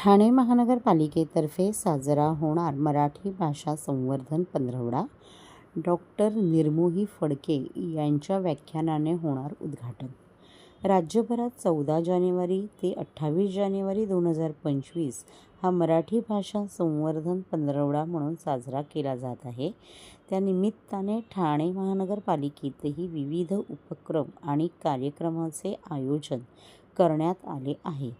ठाणे महानगरपालिकेतर्फे साजरा होणार मराठी भाषा संवर्धन पंधरवडा डॉक्टर निर्मोही फडके यांच्या व्याख्यानाने होणार उद्घाटन। राज्यभरात 14 जानेवारी ते 28 जानेवारी 2025 हा मराठी भाषा संवर्धन पंधरवडा म्हणून साजरा केला जात आहे। त्यानिमित्ताने ठाणे महानगरपालिकेतही विविध उपक्रम आणि कार्यक्रमाचे आयोजन करण्यात आले आहे।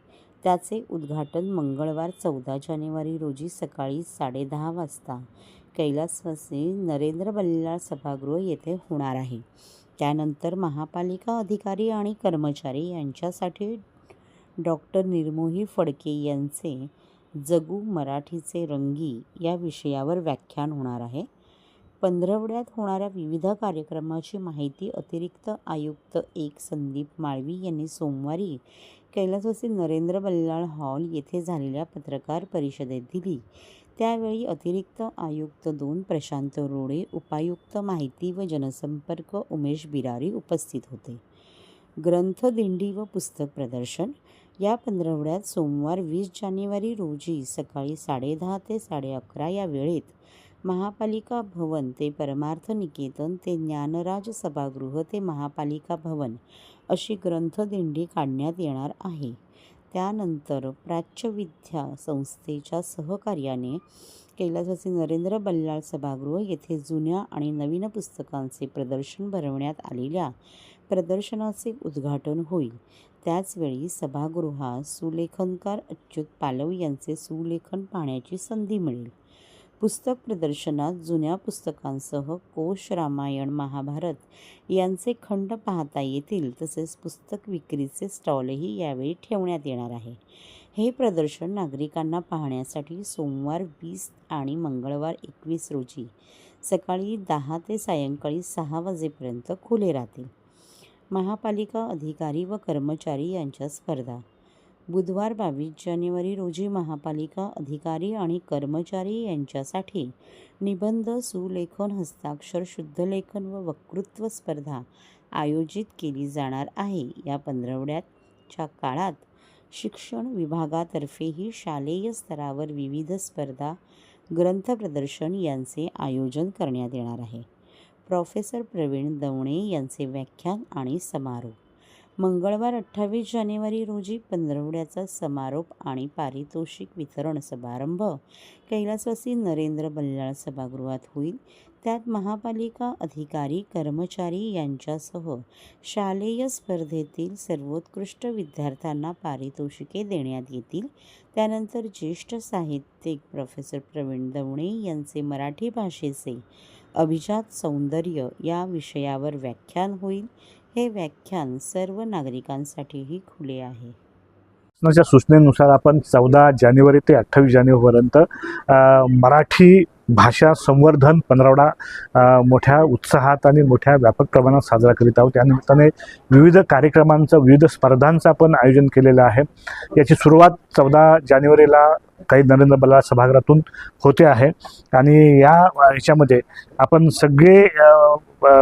त्याचे उद्घाटन मंगळवार 14 जानेवारी रोजी सकाळी 10:30 वाजता कैलासवासी नरेंद्र बल्लाळ सभागृह येथे होणार आहे। त्यानंतर महापालिका अधिकारी आणि कर्मचारी यांच्यासाठी डॉक्टर निर्मोही फडके यांचे जगू मराठीचे रंगी या विषयावर व्याख्यान होणार आहे। पंधरवड्यात होणाऱ्या विविध कार्यक्रमाची माहिती अतिरिक्त आयुक्त 1 संदीप माळवी यांनी सोमवारी कैलासवासी नरेंद्र बल्लाळ हॉल येथे झालेल्या पत्रकार परिषदेत दिली। त्यावेळी अतिरिक्त आयुक्त 2 प्रशांत रोडे, उपायुक्त माहिती व जनसंपर्क उमेश बिरारी उपस्थित होते। ग्रंथदिंडी व पुस्तक प्रदर्शन या पंधरवड्यात सोमवार 20 जानेवारी रोजी सकाळी 10:30 ते 11:30 या वेळेत महापालिका भवन ते परमार्थ निकेतन ते ज्ञानराज सभागृह ते महापालिका भवन अशी ग्रंथदिंडी काढण्यात येणार आहे। त्यानंतर प्राच्यविद्या संस्थेच्या सहकार्याने कैलासवासी नरेंद्र बल्लाळ सभागृह येथे जुन्या आणि नवीन पुस्तकांचे प्रदर्शन भरवण्यात आलेल्या प्रदर्शनाचे उद्घाटन होईल। त्याचवेळी सभागृहात सुलेखनकार अच्युत पालव यांचे सुलेखन पाहण्याची संधी मिळेल। पुस्तक प्रदर्शनात जुन्या पुस्तकांसह कोश, रामायण, महाभारत यांचे खंड पाहता येतील। तसेच पुस्तक विक्रीचे स्टॉलही यावेळी ठेवण्यात येणार आहे। हे प्रदर्शन नागरिकांना पाहण्यासाठी सोमवार 20 आणि मंगळवार 21 रोजी सकाळी 10 ते सायंकाळी 6 वाजेपर्यंत खुले राहतील। महापालिका अधिकारी व कर्मचारी यांच्या स्पर्धा बुधवार 22 जानेवारी रोजी महापालिका अधिकारी आणि कर्मचारी यांच्यासाठी निबंध, सुलेखन, हस्ताक्षर, शुद्धलेखन व वक्तृत्व स्पर्धा आयोजित केली जाणार आहे। या पंधरवड्याच्या काळात शिक्षण विभागातर्फेही शालेय स्तरावर विविध स्पर्धा, ग्रंथ प्रदर्शन यांचे आयोजन करण्यात येणार आहे। प्रोफेसर प्रवीण दवणे यांचे व्याख्यान आणि समारोप मंगळवार 28 जानेवारी रोजी पंधरवड्याचा समारोप आणि पारितोषिक वितरण समारंभ कैलासवासी नरेंद्र बल्लाळ सभागृहात होईल। त्यात महापालिका अधिकारी, कर्मचारी यांच्यासह शालेय स्पर्धेतील सर्वोत्कृष्ट विद्यार्थ्यांना पारितोषिके देण्यात येतील। त्यानंतर ज्येष्ठ साहित्यिक प्रोफेसर प्रवीण दवणे यांचे मराठी भाषेचे अभिजात सौंदर्य या विषयावर व्याख्यान होईल। हे व्याख्यान सर्व नागरिकांसाठीही खुले आहे। शासनाच्या सूचनेनुसार आपण 14 जानेवारी ते 28 जानेवारीपर्यंत मराठी भाषा संवर्धन पंधरवडा मोठ्या उत्साहात आणि मोठ्या व्यापक प्रमाणात साजरा करीत आहोत। त्यानिमित्ताने विविध कार्यक्रमांचं, विविध स्पर्धांचं आपण आयोजन केलेलं आहे। याची सुरुवात 14 जानेवारीला काही नरेंद्र बल्लाळ सभागृहातून होते आहे आणि याच्यामध्ये आपण सगळे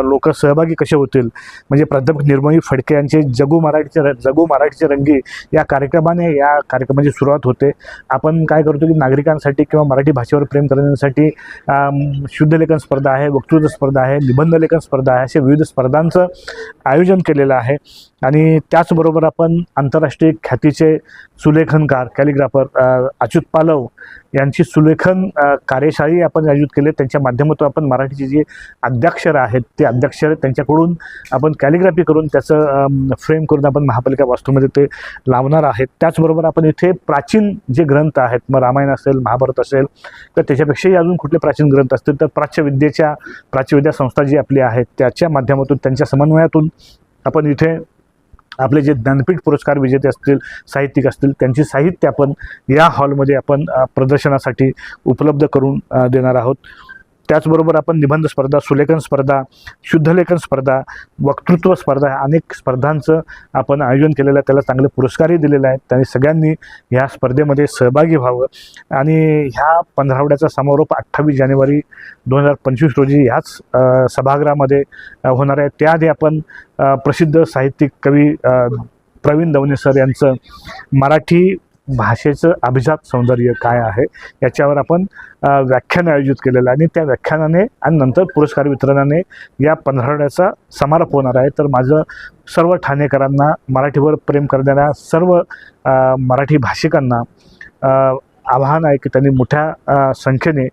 लोक सहभागी कसे होतील म्हणजे प्राध्यापक निर्मोही फडके यांचे जगू मराठीचे रंगी या कार्यक्रमाची सुरुवात होते। आपण काय करतो की नागरिकांसाठी किंवा मराठी भाषेवर प्रेम करण्यासाठी शुद्धलेखन स्पर्धा आहे, वक्तृत्व स्पर्धा आहे, निबंध लेखन स्पर्धा आहे, असे विविध स्पर्धांचं आयोजन केलेलं आहे। आणि त्याचबरोबर आपण आंतरराष्ट्रीय ख्यातीचे सुलेखनकार कॅलिग्राफर अच्युत पालव यांची सुलेखन कार्यशाळी आपण आयोजित केले। त्यांच्या माध्यमातून आपण मराठीची जी आद्याक्षरं आहेत ते आद्याक्षर त्यांच्याकडून आपण कॅलिग्राफी करून त्याचं फ्रेम करून आपण महापालिका वास्तूमध्ये ते लावणार आहेत। त्याचबरोबर आपण इथे प्राचीन जे ग्रंथ आहेत, मग रामायण असेल, महाभारत असेल, तर त्याच्यापेक्षाही अजून कुठले प्राचीन ग्रंथ असतील तर प्राच्यविद्या संस्था जी आपली आहे त्याच्या माध्यमातून, त्यांच्या समन्वयातून आपण इथे आपले जे ज्ञानपीठ पुरस्कार विजेते असतील, साहित्यिक असतील, त्यांची साहित्य आपण या हॉलमध्ये आपण प्रदर्शनासाठी उपलब्ध करून देणार आहोत। त्याचबरोबर आपण निबंध स्पर्धा, सुलेखन स्पर्धा, शुद्धलेखन स्पर्धा, वक्तृत्व स्पर्धा अनेक स्पर्धांचं आपण आयोजन केलेलं आहे। त्याला चांगले पुरस्कारही दिलेले आहेत। त्यांनी सगळ्यांनी ह्या स्पर्धेमध्ये सहभागी व्हावं आणि ह्या पंधरवड्याचा समारोप 28 जानेवारी 2025 रोजी ह्याच सभागृहामध्ये होणार आहे। त्याआधी आपण प्रसिद्ध साहित्यिक कवी प्रवीण दवणे सर यांचं मराठी भाषेचं अभिजात सौंदर्य काय आहे याच्यावर आपण व्याख्यान आयोजित केलेलं आहे आणि त्या व्याख्यानाने आणि नंतर पुरस्कार वितरणाने या पंधरवड्याचा समारोप होणार आहे. तर माझं सर्व ठाणेकरांना, मराठीवर प्रेम करणाऱ्या सर्व मराठी भाषिकांना आवाहन आहे की त्यांनी मोठ्या संख्येने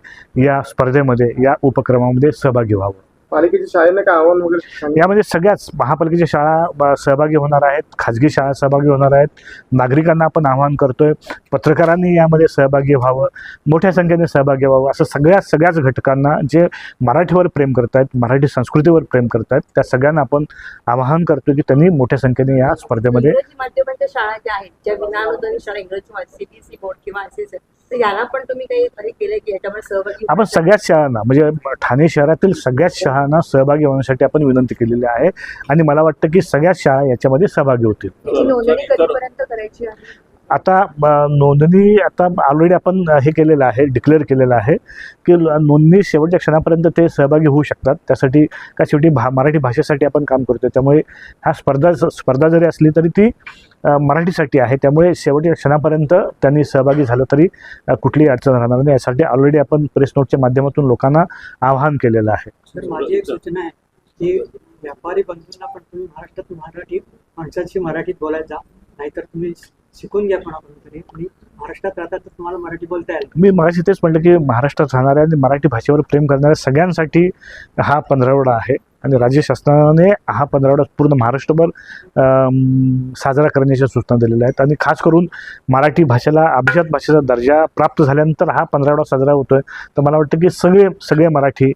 या स्पर्धेमध्ये, या उपक्रमामध्ये सहभागी व्हावं. पालिकेच्या शाळेनं काय आव्हान वगैरे यामध्ये सगळ्याच महापालिकेच्या शाळा सहभागी होणार आहेत, खाजगी शाळा सहभागी होणार आहेत. नागरिकांना आपण आवाहन करतोय, पत्रकारांनी यामध्ये सहभागी व्हावं, मोठ्या संख्येने सहभागी व्हावं. असं सगळ्याच घटकांना जे मराठीवर प्रेम करत आहेत, मराठी संस्कृतीवर प्रेम करत आहेत, त्या सगळ्यांना आपण आवाहन करतो की त्यांनी मोठ्या संख्येने या स्पर्धेमध्ये. इंग्रजी माध्यमांच्या शाळा ज्या आहेत, ज्या विनाअनुदानित शाळा, इंग्रजी सीबीएसई बोर्ड किंवा असेच, तर याला पण तुम्ही काही केले की याच्यामध्ये सहभागी? आपण सगळ्याच शाळांना, म्हणजे ठाणे शहरातील सगळ्याच शाळांना सहभागी होण्यासाठी आपण विनंती केलेली आहे आणि मला वाटतं की सगळ्याच शाळा याच्यामध्ये सहभागी होतील. त्याची नोंदणी कधीपर्यंत करायची आहे? आता नोंदणी आता ऑलरेडी आपण हे केलेलं आहे, डिक्लेअर केलेलं आहे की नोंदणी शेवटच्या क्षणापर्यंत ते सहभागी होऊ शकतात. त्यासाठी का शेवटी मराठी भाषेसाठी आपण काम करतो, त्यामुळे ह्या स्पर्धा जरी असली तरी ती मराठीसाठी आहे. त्यामुळे शेवटच्या क्षणापर्यंत त्यांनी सहभागी झालं तरी कुठलीही अडचण राहणार नाही. यासाठी ऑलरेडी आपण प्रेस नोटच्या माध्यमातून लोकांना आवाहन केलेलं आहे. तर माझी एक सूचना आहे की व्यापारी बंधूंना पण तुम्ही महाराष्ट्रात मराठी माणसांशी मराठीत बोलायचा, नाहीतर तुम्ही शिकून घ्या कोणाकडून तरी, आणि महाराष्ट्रात राहतात तर तुम्हाला मराठी बोलता येईल. मी मगाशी तेच म्हटलं की महाराष्ट्रात राहणाऱ्या आणि मराठी भाषेवर प्रेम करणाऱ्या सगळ्यांसाठी हा पंधरवडा आहे आणि राज्य शासनाने हा पंधरवडा पूर्ण महाराष्ट्रभर साजरा करण्याच्या सूचना दिलेल्या आहेत आणि खास करून मराठी भाषेला अभिजात भाषेचा दर्जा प्राप्त झाल्यानंतर हा पंधरवडा साजरा होतोय. तर मला वाटतं की सगळे मराठी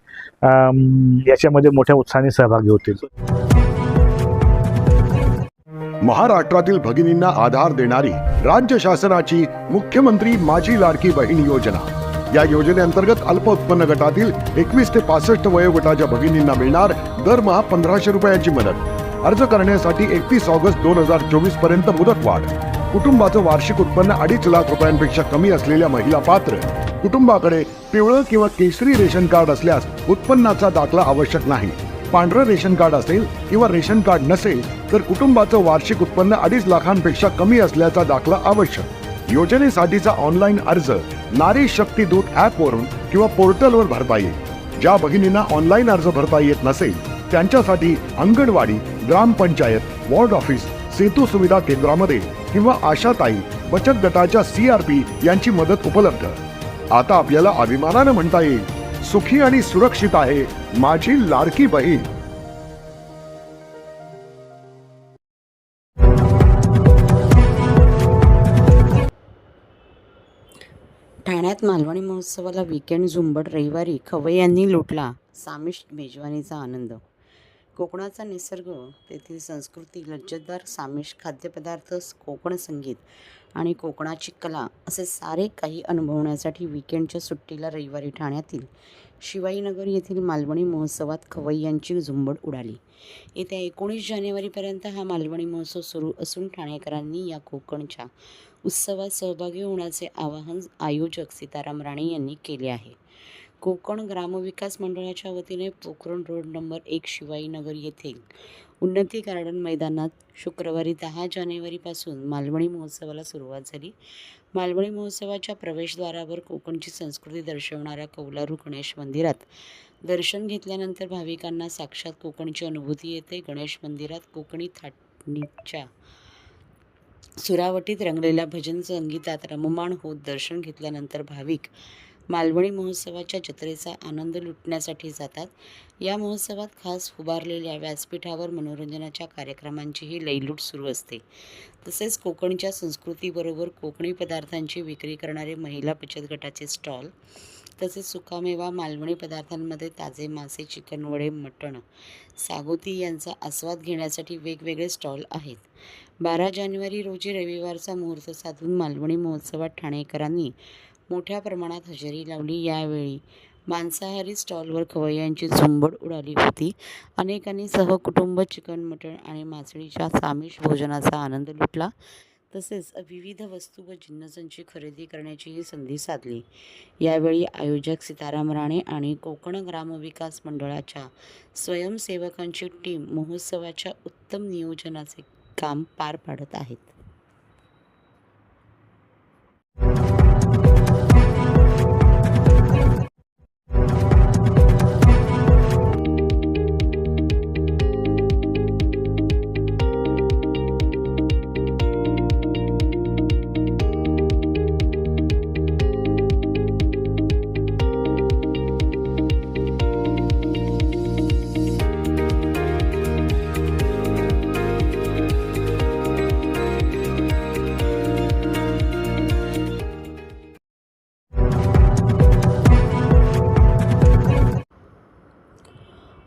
याच्यामध्ये मोठ्या उत्साहाने सहभागी होतील. महाराष्ट्रातील भगिनींना आधार देणारी राज्य शासनाची मुख्यमंत्री माझी लाडकी बहीण योजना. या योजनेअंतर्गत अल्प उत्पन्न गटातील 21 ते 65 वयोगटाच्या भगिनींना मिळणार दरमहा 1500 रुपयांची मदत. अर्ज करण्यासाठी 31 ऑगस्ट 2024 पर्यंत मुदतवाढ. कुटुंबाचं वार्षिक उत्पन्न 2.5 लाख रुपयांपेक्षा कमी असलेल्या महिला पात्र. कुटुंबाकडे पिवळं किंवा केशरी रेशन कार्ड असल्यास उत्पन्नाचा दाखला आवश्यक नाही. पांढरं रेशन कार्ड असेल किंवा रेशन कार्ड नसेल तर कुटुंबाचं वार्षिक उत्पन्न 2.5 लाखांपेक्षा कमी असल्याचा दाखला आवश्यक. योजनेसाठीचा ऑनलाईन अर्ज नारी शक्ती दूत ॲपवरून किंवा पोर्टलवर भरता येईल. ज्या भगिनींना ऑनलाईन अर्ज भरता येत नसेल त्यांच्यासाठी अंगणवाडी, ग्रामपंचायत, वॉर्ड ऑफिस, सेतू सुविधा केंद्रामध्ये किंवा आशाताई बचत गटाच्या CRP यांची मदत उपलब्ध. आता आपल्याला अभिमानानं म्हणता येईल, सुखी आणि सुरक्षित आहे माझी लाडकी बहीण. ठाण्यात मालवणी महोत्सवाला वीकेंड झुंबड. रविवारी खवय्यांनी लुटला सामिष्ट मेजवानीचा आनंद. कोकणाचा निसर्ग, तेथील संस्कृती, लज्जतदार सामिष्ट खाद्यपदार्थ, कोकण संगीत आणि कोकणाची कला असे सारे काही अनुभवण्यासाठी वीकेंडच्या सुट्टीला रविवारी ठाण्यातील शिवाईनगर येथील मालवणी महोत्सवात खवय्यांची झुंबड उडाली. येत्या 19 जानेवारीपर्यंत हा मालवणी महोत्सव सुरू असून ठाणेकरांनी या कोकणच्या उत्सवात सहभागी होण्याचे आवाहन आयोजक सीताराम राणे यांनी केले आहे. कोकण ग्रामविकास मंडळाच्या वतीने पोखरण रोड नंबर 1 शिवाईनगर येथे उन्नती गार्डन मैदानात शुक्रवारी 10 जानेवारीपासून मालवणी महोत्सवाला सुरुवात झाली. मालवणी महोत्सवाच्या प्रवेशद्वारावर कोकणची संस्कृती दर्शवणाऱ्या कौलारू गणेश मंदिरात दर्शन घेतल्यानंतर भाविकांना साक्षात कोकणची अनुभूती येते. गणेश मंदिरात कोकणी थाटणीच्या सुरावटीत रंगलेल्या भजन संगीतात रममाण होत दर्शन घेतल्यानंतर भाविक मालवणी महोत्सवाच्या जत्रेचा आनंद लुटण्यासाठी जातात. या महोत्सवात खास उभारलेल्या व्यासपीठावर मनोरंजनाच्या कार्यक्रमांचीही लयलूट सुरू असते. तसेच कोकणच्या संस्कृतीबरोबर कोकणी पदार्थांची विक्री करणारे महिला बचत गटाचे स्टॉल, तसेच सुकामेवा, मालवणी पदार्थांमध्ये ताजे मासे, चिकन, वडे, मटण, सागोती यांचा आस्वाद घेण्यासाठी वेगवेगळे स्टॉल आहेत. 12 जानेवारी रोजी रविवारचा मुहूर्त साधून मालवणी महोत्सवात ठाणेकरांनी मोठ्या प्रमाणात हजेरी लावली. यावेळी मांसाहारी स्टॉलवर खवय्यांची झुंबड उडाली होती. अनेकांनी सहकुटुंब चिकन, मटण आणि मासळीच्या सामिष भोजनाचा आनंद लुटला. तसेच विविध वस्तू व जिन्नसांची खरेदी करण्याचीही संधी साधली. यावेळी आयोजक सीताराम राणे आणि कोकण ग्रामविकास मंडळाच्या स्वयंसेवकांची टीम महोत्सवाच्या उत्तम नियोजनाचे काम पार पाडत आहेत.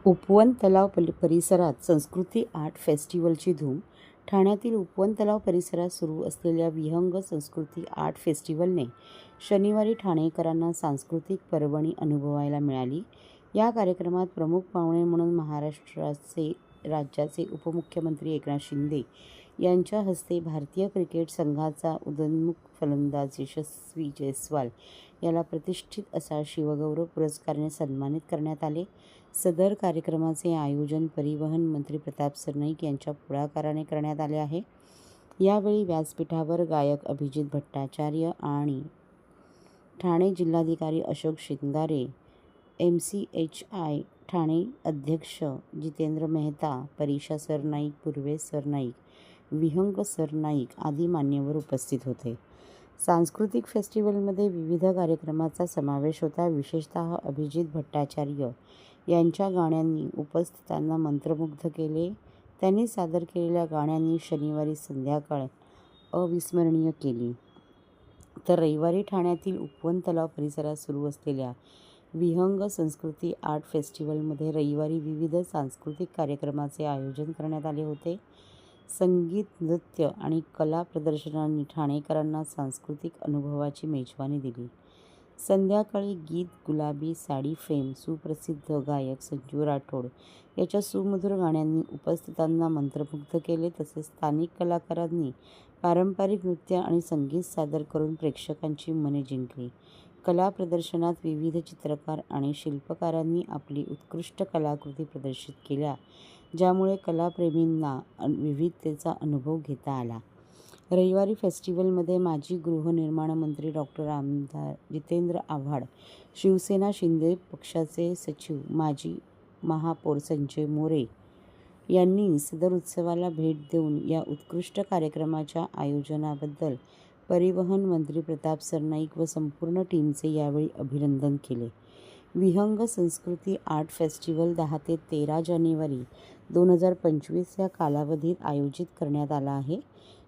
उपवन तलाव परिसरात संस्कृती आर्ट फेस्टिवलची धूम. ठाण्यातील उपवन तलाव परिसरात सुरू असलेल्या विहंग संस्कृती आर्ट फेस्टिवलने शनिवारी ठाणेकरांना सांस्कृतिक पर्वणी अनुभवायला मिळाली. या कार्यक्रमात प्रमुख पाहुणे म्हणून राज्याचे उपमुख्यमंत्री एकनाथ शिंदे यांच्या हस्ते भारतीय क्रिकेट संघाचा उदयोन्मुख फलंदाज यशस्वी जयस्वाल याला प्रतिष्ठित असा शिवगौरव पुरस्काराने सन्मानित करण्यात आले. सदर कार्यक्रमाचे आयोजन परिवहन मंत्री प्रताप सरनाईक यांच्या पुढाकाराने करण्यात आले आहे. यावेळी व्यासपीठावर गायक अभिजित भट्टाचार्य आणि ठाणे जिल्हाधिकारी अशोक शिंगारे, MCHI ठाणे अध्यक्ष जितेंद्र मेहता, परीक्षा सरनाईक, पूर्वेश सरनाईक, विहंग सरनाईक आदी मान्यवर उपस्थित होते. सांस्कृतिक फेस्टिवलमध्ये विविध कार्यक्रमाचा समावेश होता. विशेषतः अभिजित भट्टाचार्य यांच्या गाण्यांनी उपस्थितांना मंत्रमुग्ध केले. त्यांनी सादर केलेल्या गाण्यांनी शनिवारी संध्याकाळ अविस्मरणीय केली. तर रविवारी ठाण्यातील उपवन तलाव परिसरात सुरू असलेल्या विहंग संस्कृती आर्ट फेस्टिवलमध्ये रविवारी विविध सांस्कृतिक कार्यक्रमाचे आयोजन करण्यात आले होते. संगीत, नृत्य आणि कला प्रदर्शनांनी ठाणेकरांना सांस्कृतिक अनुभवाची मेजवानी दिली. संध्याकाळी गीत गुलाबी साडी फेम सुप्रसिद्ध गायक संजू राठोड याच्या सुमधुर गाण्यांनी उपस्थितांना मंत्रमुग्ध केले. तसेच स्थानिक कलाकारांनी पारंपरिक नृत्य आणि संगीत सादर करून प्रेक्षकांची मने जिंकली. कला प्रदर्शनात विविध चित्रकार आणि शिल्पकारांनी आपली उत्कृष्ट कलाकृती प्रदर्शित केल्या, ज्यामुळे कलाप्रेमींना विविधतेचा अनुभव घेता आला. रविवारी फेस्टिवलमध्ये माजी गृहनिर्माण मंत्री आमदार जितेंद्र आव्हाड, शिवसेना शिंदे पक्षाचे सचिव, माजी महापौर संजय मोरे यांनी सदर उत्सवाला भेट देऊन या उत्कृष्ट कार्यक्रमाच्या आयोजनाबद्दल परिवहन मंत्री प्रताप सरनाईक व संपूर्ण टीमचे यावेळी अभिनंदन केले. विहंग संस्कृती आर्ट फेस्टिवल 10 ते 13 जानेवारी 2025 या कालावधीत आयोजित करण्यात आला आहे,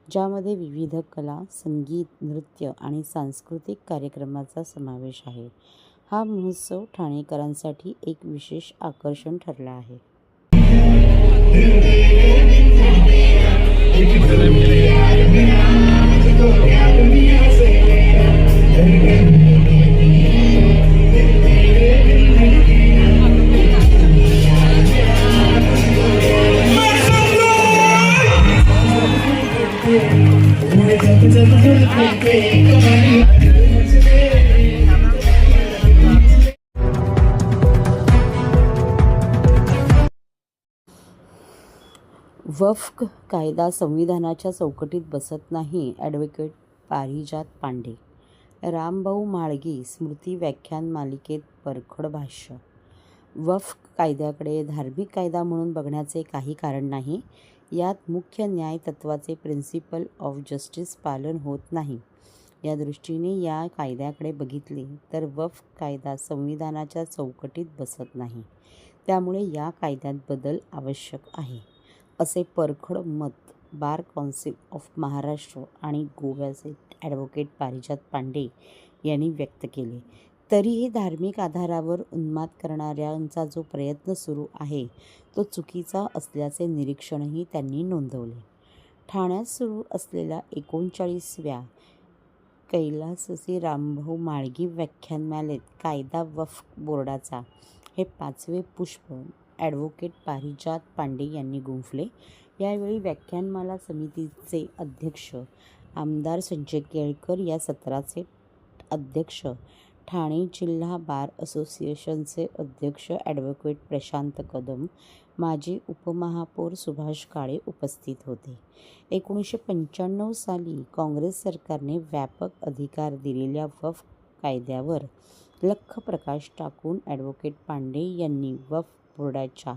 ज्यामध्ये विविध कला, संगीत, नृत्य आणि सांस्कृतिक कार्यक्रमाचा समावेश आहे. हा महोत्सव ठाणेकरांसाठी एक विशेष आकर्षण ठरला आहे. वक्फ कायदा संविधानाच्या चौकटीत बसत नाही, ॲडव्होकेट पारिजात पांडे. रामभाऊ म्हाळगी स्मृती व्याख्यान मालिकेत परखड भाष्य. वक्फ कायद्याकडे धार्मिक कायदा म्हणून बघण्याचे काही कारण नाही. यात मुख्य न्याय तत्वाचे प्रिन्सिपल ऑफ जस्टिस पालन होत नाही. या दृष्टीने या कायद्याकडे बघितले तर वक्फ कायदा संविधानाच्या चौकटीत बसत नाही. त्यामुळे या कायद्यात बदल आवश्यक आहे, असे परखड मत बार कौन्सिल ऑफ महाराष्ट्र आणि गोव्याचे ॲडव्होकेट पारिजात पांडे यांनी व्यक्त केले. तरीही धार्मिक आधारावर उन्माद करणाऱ्यांचा जो प्रयत्न सुरू आहे तो चुकीचा असल्याचे निरीक्षणही त्यांनी नोंदवले. ठाण्यात सुरू असलेल्या 39व्या कैलाससी रामभाऊ म्हाळगी व्याख्यानमालेत कायदा वक्फ बोर्डाचा हे 5वे पुष्प ॲडव्होकेट पारिजात पांडे यांनी गुंफले. यावेळी व्याख्यानमाला समितीचे अध्यक्ष आमदार संजय केळकर, या सत्राचे अध्यक्ष ठाणे जिल्हा बार असोसिएशनचे अध्यक्ष ॲडव्होकेट प्रशांत कदम, माजी उपमहापौर सुभाष काळे उपस्थित होते. 1995 साली काँग्रेस सरकारने व्यापक अधिकार दिलेल्या वक्फ कायद्यावर लख्ख प्रकाश टाकून ॲडव्होकेट पांडे यांनी वक्फ बोर्डाच्या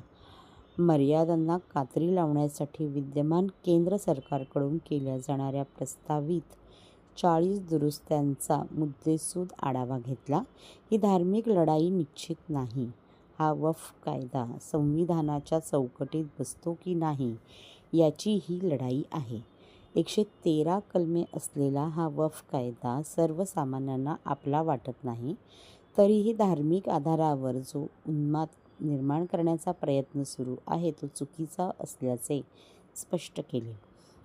मर्यादांना कात्री लावण्यासाठी विद्यमान केंद्र सरकारकडून केल्या जाणाऱ्या प्रस्तावित 40 दुरुस्त्यांचा मुद्देसूद आढावा घेतला. ही धार्मिक लढाई निश्चित नाही. हा वक्फ कायदा संविधानाच्या चौकटीत बसतो की नाही याची ही लढाई आहे. 113 कलमे असलेला हा वक्फ कायदा सर्वसामान्यांना आपला वाटत नाही. तरीही धार्मिक आधारावर जो उन्माद निर्माण करण्याचा प्रयत्न सुरू आहे तो चुकीचा असल्याचे स्पष्ट केले.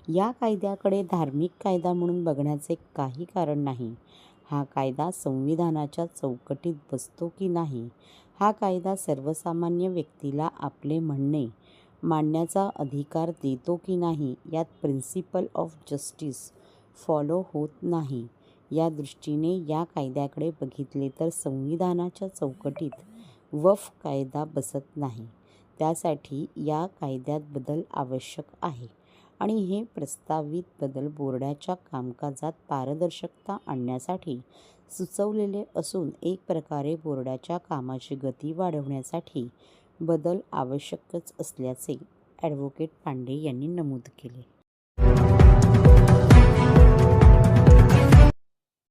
या कायद्याकडे धार्मिक कायदा म्हणून बघण्याचे काही कारण नाही. हा कायदा संविधानाच्या चौकटीत बसतो की नाही, हा कायदा सर्वसामान्य व्यक्तीला आपले म्हणणे मांडण्याचा अधिकार देतो की नाही, यात प्रिन्सिपल ऑफ जस्टिस फॉलो होत नाही. या दृष्टीने या कायद्याकडे बघितले तर संविधानाच्या चौकटीत वक्फ कायदा बसत नाही. त्यासाठी या कायद्यात बदल आवश्यक आहे आणि हे प्रस्तावित बदल बोर्डाच्या कामकाजात पारदर्शकता आणण्यासाठी सुचवलेले असून एक प्रकारे बोर्डाच्या कामाची गती वाढवण्यासाठी बदल आवश्यकच असल्याचे ॲडव्होकेट पांडे यांनी नमूद केले.